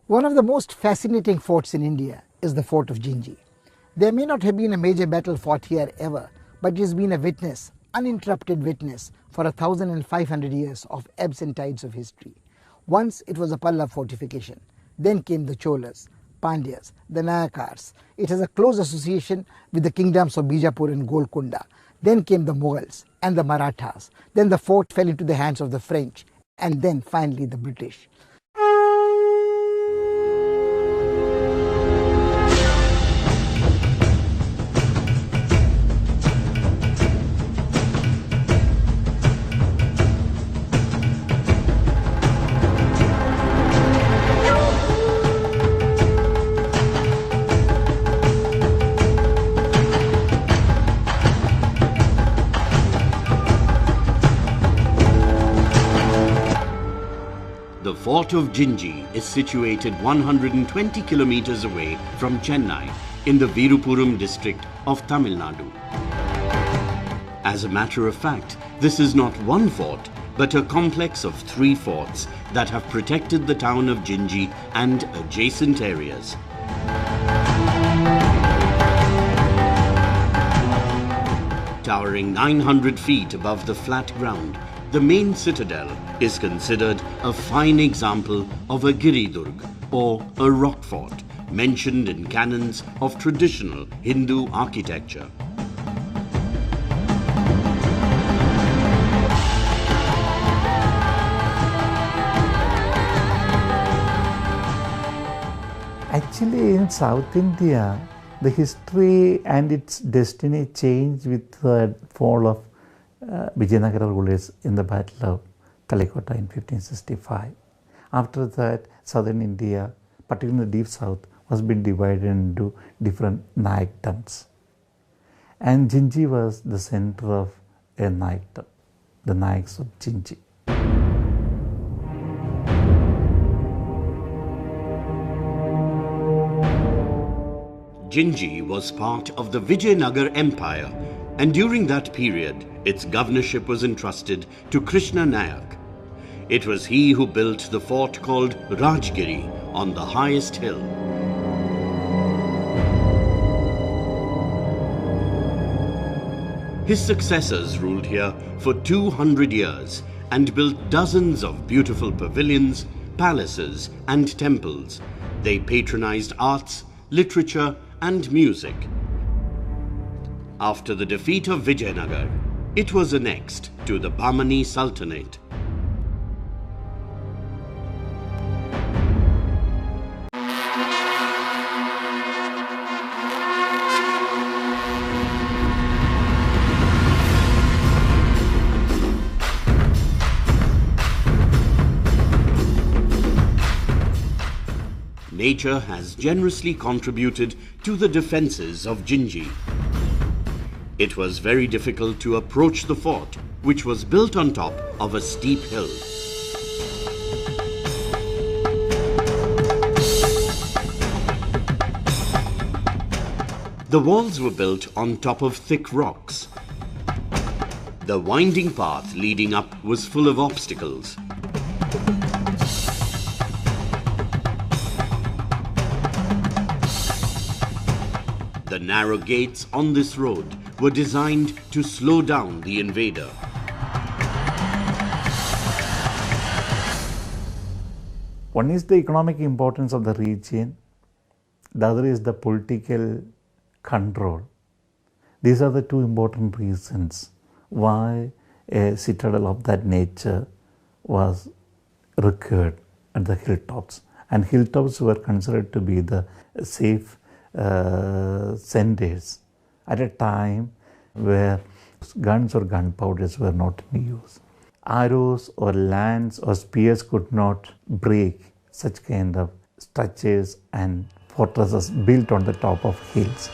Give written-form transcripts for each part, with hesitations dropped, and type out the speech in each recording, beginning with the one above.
One of the most fascinating forts in India is the fort of Jinji. There may not have been a major battle fought here ever, but it has been a witness, uninterrupted witness, for 1,500 years of ebbs and tides of history. Once it was a Pallava fortification, then came the Cholas, Pandyas, the Nayakars. It has a close association with the kingdoms of Bijapur and Golconda. Then came the Mughals and the Marathas. Then the fort fell into the hands of the French, and then finally the British. The fort of Jinji is situated 120 kilometers away from Chennai in the Villupuram district of Tamil Nadu. As a matter of fact, this is not one fort, but a complex of 3 forts that have protected the town of Jinji and adjacent areas. Towering 900 feet above the flat ground, the main citadel is considered a fine example of a Giridurg or a rock fort mentioned in canons of traditional Hindu architecture. Actually, in South India, the history and its destiny changed with the fall of Vijayanagara rulers in the Battle of Talikota in 1565. After that, southern India, particularly the deep south, was being divided into different Nayakdoms. And Jinji was the center of a Nayakdom, the Nayaks of Chenji. Jinji was part of the Vijayanagar Empire, and during that period, its governorship was entrusted to Krishna Nayak. It was he who built the fort called Rajgiri on the highest hill. His successors ruled here for 200 years and built dozens of beautiful pavilions, palaces, and temples. They patronized arts, literature, and music. After the defeat of Vijayanagar, it was annexed to the Bahmani Sultanate. Nature has generously contributed to the defences of Jinji. It was very difficult to approach the fort, which was built on top of a steep hill. The walls were built on top of thick rocks. The winding path leading up was full of obstacles. The narrow gates on this road were designed to slow down the invader. One is the economic importance of the region, the other is the political control. These are the 2 important reasons why a citadel of that nature was required at the hilltops. And hilltops were considered to be the safe centers at a time where guns or gunpowders were not in use. Arrows or lance or spears could not break such kind of structures and fortresses built on the top of hills.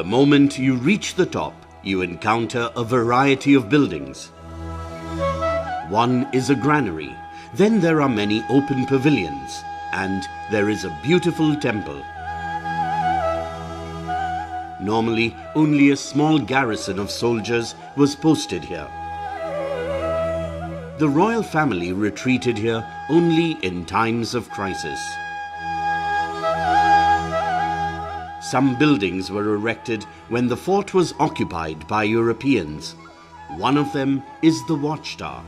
The moment you reach the top, you encounter a variety of buildings. One is a granary, then there are many open pavilions, and there is a beautiful temple. Normally, only a small garrison of soldiers was posted here. The royal family retreated here only in times of crisis. Some buildings were erected when the fort was occupied by Europeans. One of them is the watchtower.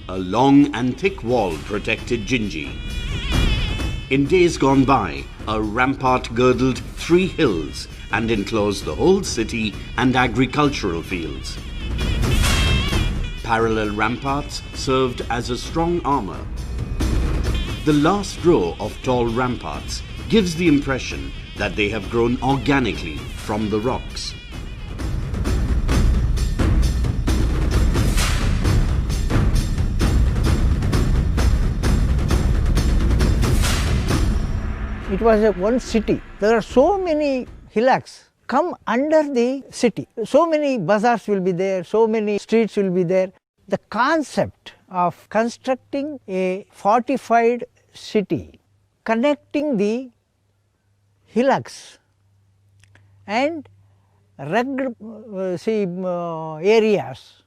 A long and thick wall protected Jinji. In days gone by, a rampart girdled 3 hills and enclosed the whole city and agricultural fields. Parallel ramparts served as a strong armor. The last row of tall ramparts gives the impression that they have grown organically from the rocks. It was one city. There are so many hillocks come under the city. So many bazaars will be there, so many streets will be there. The concept of constructing a fortified city, connecting the hillocks and rugged areas,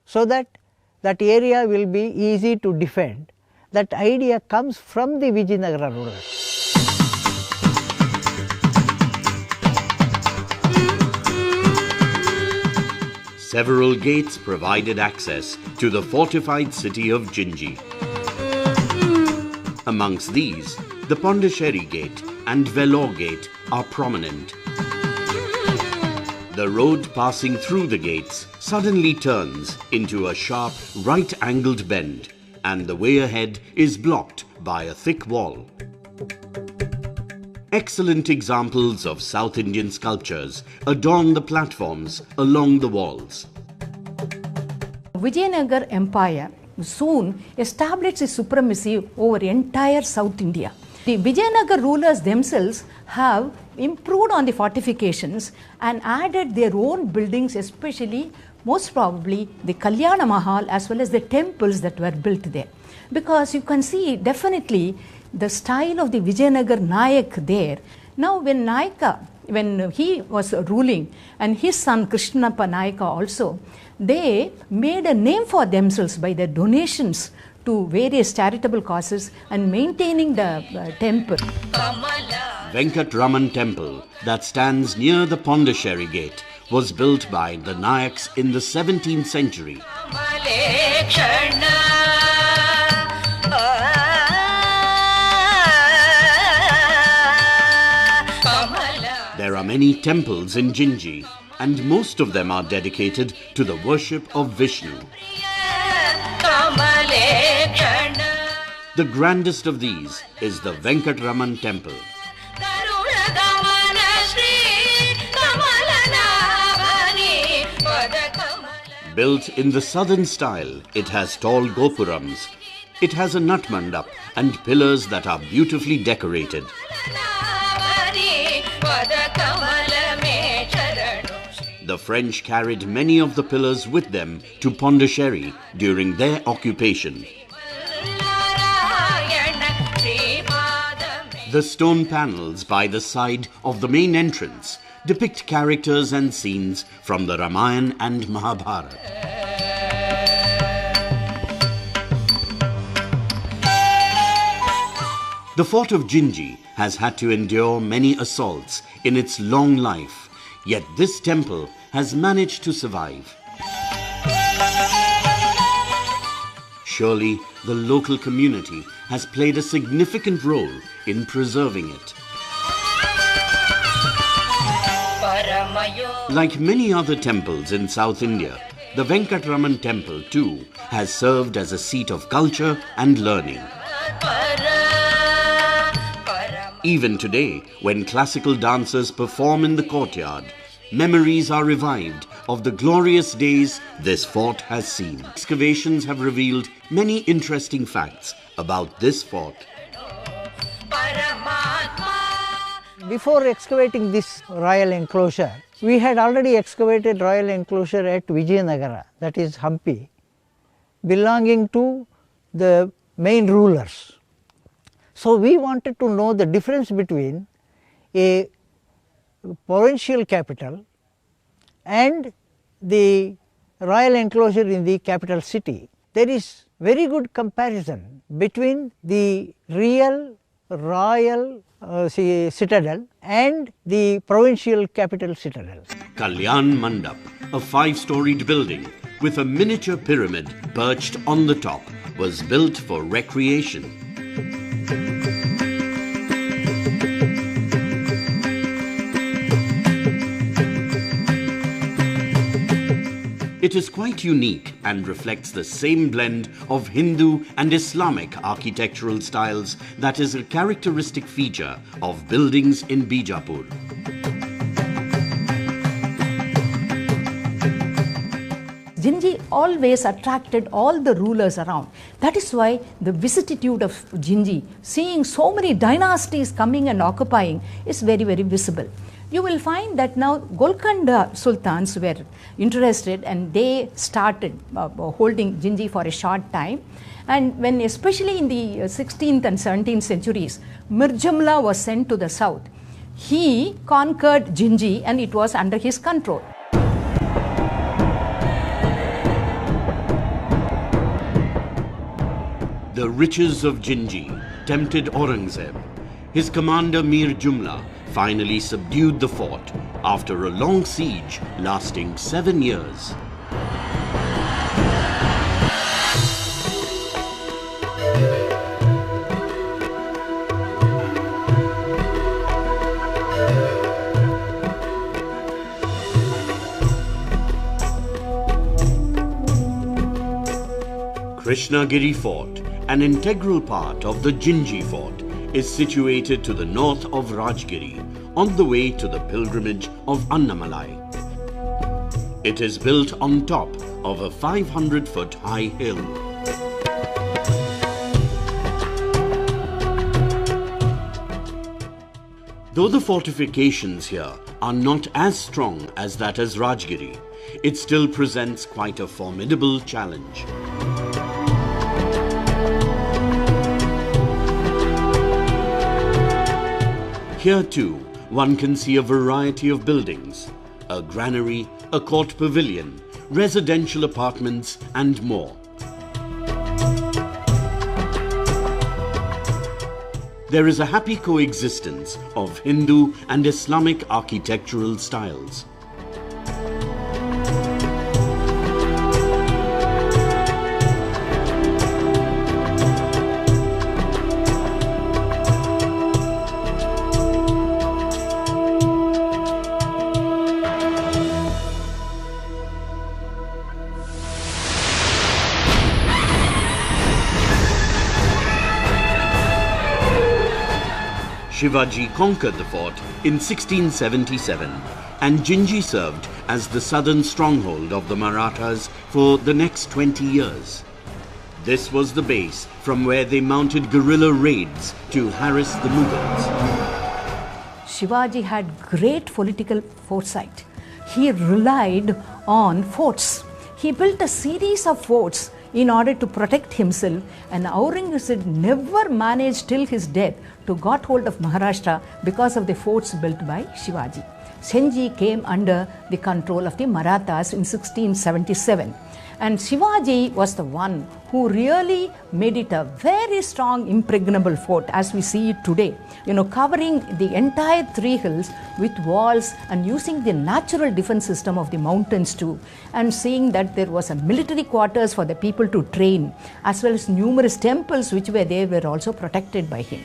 so that that area will be easy to defend. That idea comes from the Vijayanagara rulers. Several gates provided access to the fortified city of Jinji. Amongst these, the Pondicherry Gate and Vellore Gate are prominent. The road passing through the gates suddenly turns into a sharp right-angled bend, and the way ahead is blocked by a thick wall. Excellent examples of South Indian sculptures adorn the platforms along the walls. Vijayanagar Empire soon established its supremacy over entire South India. The Vijayanagar rulers themselves have improved on the fortifications and added their own buildings, especially most probably the Kalyana Mahal as well as the temples that were built there. Because you can see definitely the style of the Vijayanagar Nayak there. Now when he was ruling, and his son Krishnappa Nayaka also, they made a name for themselves by their donations to various charitable causes and maintaining the temple. Venkatraman Temple that stands near the Pondicherry Gate was built by the Nayaks in the 17th century. There are many temples in Jinji, and most of them are dedicated to the worship of Vishnu. The grandest of these is the Venkatraman Temple. Built in the southern style, it has tall gopurams. It has a nut mandap and pillars that are beautifully decorated. The French carried many of the pillars with them to Pondicherry during their occupation. The stone panels by the side of the main entrance depict characters and scenes from the Ramayana and Mahabharata. The fort of Jinji has had to endure many assaults in its long life, yet this temple has managed to survive. Surely the local community has played a significant role in preserving it. Like many other temples in South India, the Venkatraman Temple too has served as a seat of culture and learning. Even today, when classical dancers perform in the courtyard, memories are revived of the glorious days this fort has seen. Excavations have revealed many interesting facts about this fort. Before excavating this royal enclosure, we had already excavated royal enclosure at Vijayanagara, that is Hampi, belonging to the main rulers. So we wanted to know the difference between a provincial capital and the royal enclosure in the capital city. There is very good comparison between the real royal citadel and the provincial capital citadel. Kalyan Mandap, a 5-storied building with a miniature pyramid perched on the top, was built for recreation. It is quite unique and reflects the same blend of Hindu and Islamic architectural styles that is a characteristic feature of buildings in Bijapur. Jinji always attracted all the rulers around. That is why the vicissitude of Jinji, seeing so many dynasties coming and occupying, is very, very visible. You will find that now Golconda sultans were interested and they started holding Jinji for a short time. And when, especially in the 16th and 17th centuries, Mir Jumla was sent to the south. He conquered Jinji and it was under his control. The riches of Jinji tempted Aurangzeb. His commander Mir Jumla finally subdued the fort after a long siege lasting 7 years. Krishnagiri Fort, an integral part of the Gingee Fort, is situated to the north of Rajgiri, on the way to the pilgrimage of Annamalai. It is built on top of a 500-foot high hill. Though the fortifications here are not as strong as that as Rajgiri, it still presents quite a formidable challenge. Here too, one can see a variety of buildings, a granary, a court pavilion, residential apartments and more. There is a happy coexistence of Hindu and Islamic architectural styles. Shivaji conquered the fort in 1677 and Jinji served as the southern stronghold of the Marathas for the next 20 years. This was the base from where they mounted guerrilla raids to harass the Mughals. Shivaji had great political foresight. He relied on forts. He built a series of forts in order to protect himself, and Aurangzeb never managed till his death to got hold of Maharashtra because of the forts built by Shivaji. Chenji came under the control of the Marathas in 1677. And Shivaji was the one who really made it a very strong, impregnable fort as we see it today. Covering the entire 3 hills with walls and using the natural defense system of the mountains too. And seeing that there was a military quarters for the people to train, as well as numerous temples which were there were also protected by him.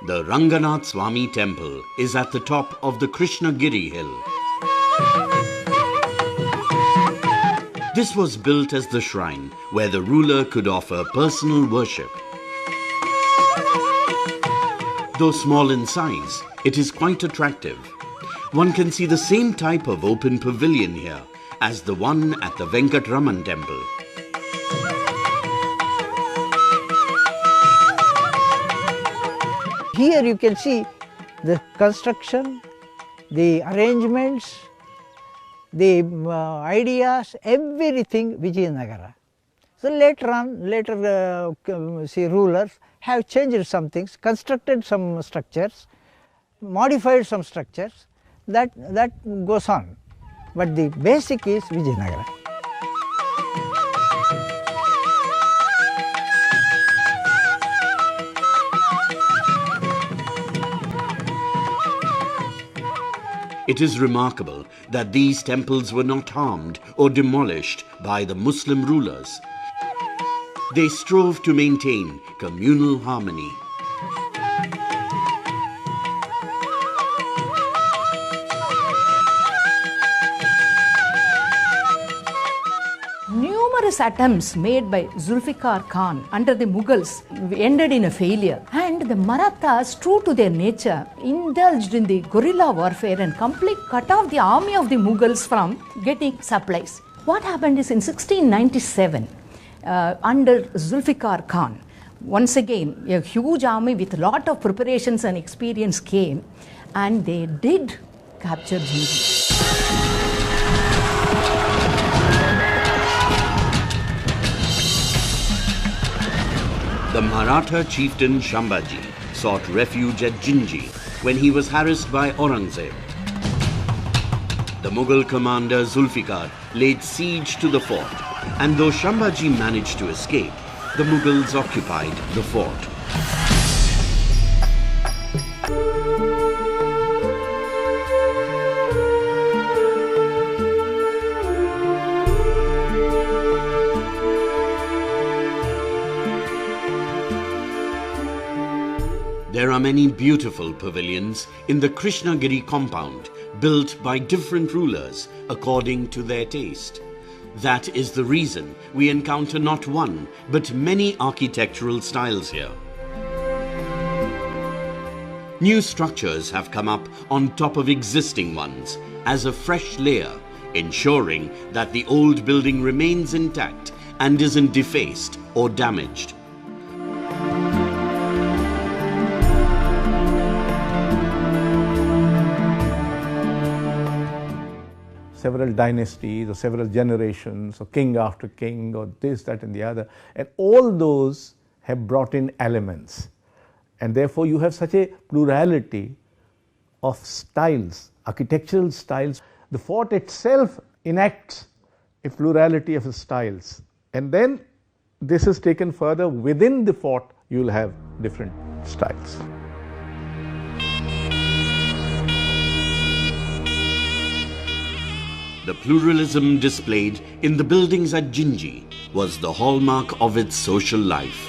The Ranganath Swami temple is at the top of the Krishnagiri hill. This was built as the shrine where the ruler could offer personal worship. Though small in size, it is quite attractive. One can see the same type of open pavilion here as the one at the Venkatraman temple. Here you can see the construction, the arrangements, the ideas, everything Vijayanagara. So later on, see rulers have changed some things, constructed some structures, modified some structures, that goes on. But the basic is Vijayanagara. It is remarkable that these temples were not harmed or demolished by the Muslim rulers. They strove to maintain communal harmony. Numerous attempts made by Zulfikar Khan under the Mughals ended in a failure, and the Marathas, true to their nature, indulged in the guerrilla warfare and completely cut off the army of the Mughals from getting supplies. What happened is in 1697, under Zulfikar Khan, once again a huge army with a lot of preparations and experience came, and they did capture Jinji. The Maratha chieftain Shivaji sought refuge at Jinji when he was harassed by Aurangzeb. The Mughal commander Zulfikar laid siege to the fort, and though Shivaji managed to escape, the Mughals occupied the fort. There are many beautiful pavilions in the Krishnagiri compound built by different rulers according to their taste. That is the reason we encounter not one but many architectural styles here. New structures have come up on top of existing ones as a fresh layer, ensuring that the old building remains intact and isn't defaced or damaged. Several dynasties or several generations or king after king or this, that and the other, and all those have brought in elements, and therefore you have such a plurality of styles, architectural styles. The fort itself enacts a plurality of styles, and then this is taken further. Within the fort you will have different styles. The pluralism displayed in the buildings at Jinji was the hallmark of its social life.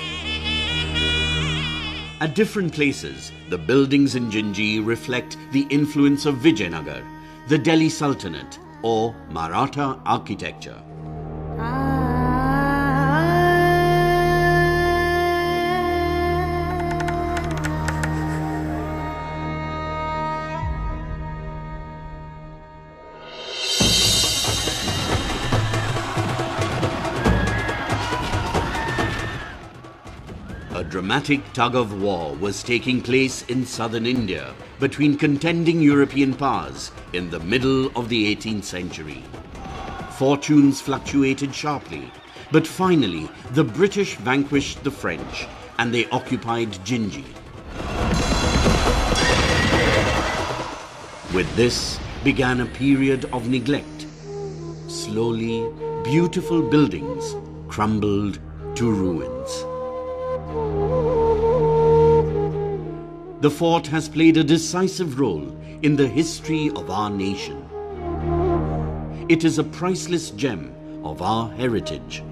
At different places, the buildings in Jinji reflect the influence of Vijayanagar, the Delhi Sultanate, or Maratha architecture. A dramatic tug-of-war was taking place in southern India between contending European powers in the middle of the 18th century. Fortunes fluctuated sharply, but finally the British vanquished the French and they occupied Jinji. With this began a period of neglect. Slowly, beautiful buildings crumbled to ruins. The fort has played a decisive role in the history of our nation. It is a priceless gem of our heritage.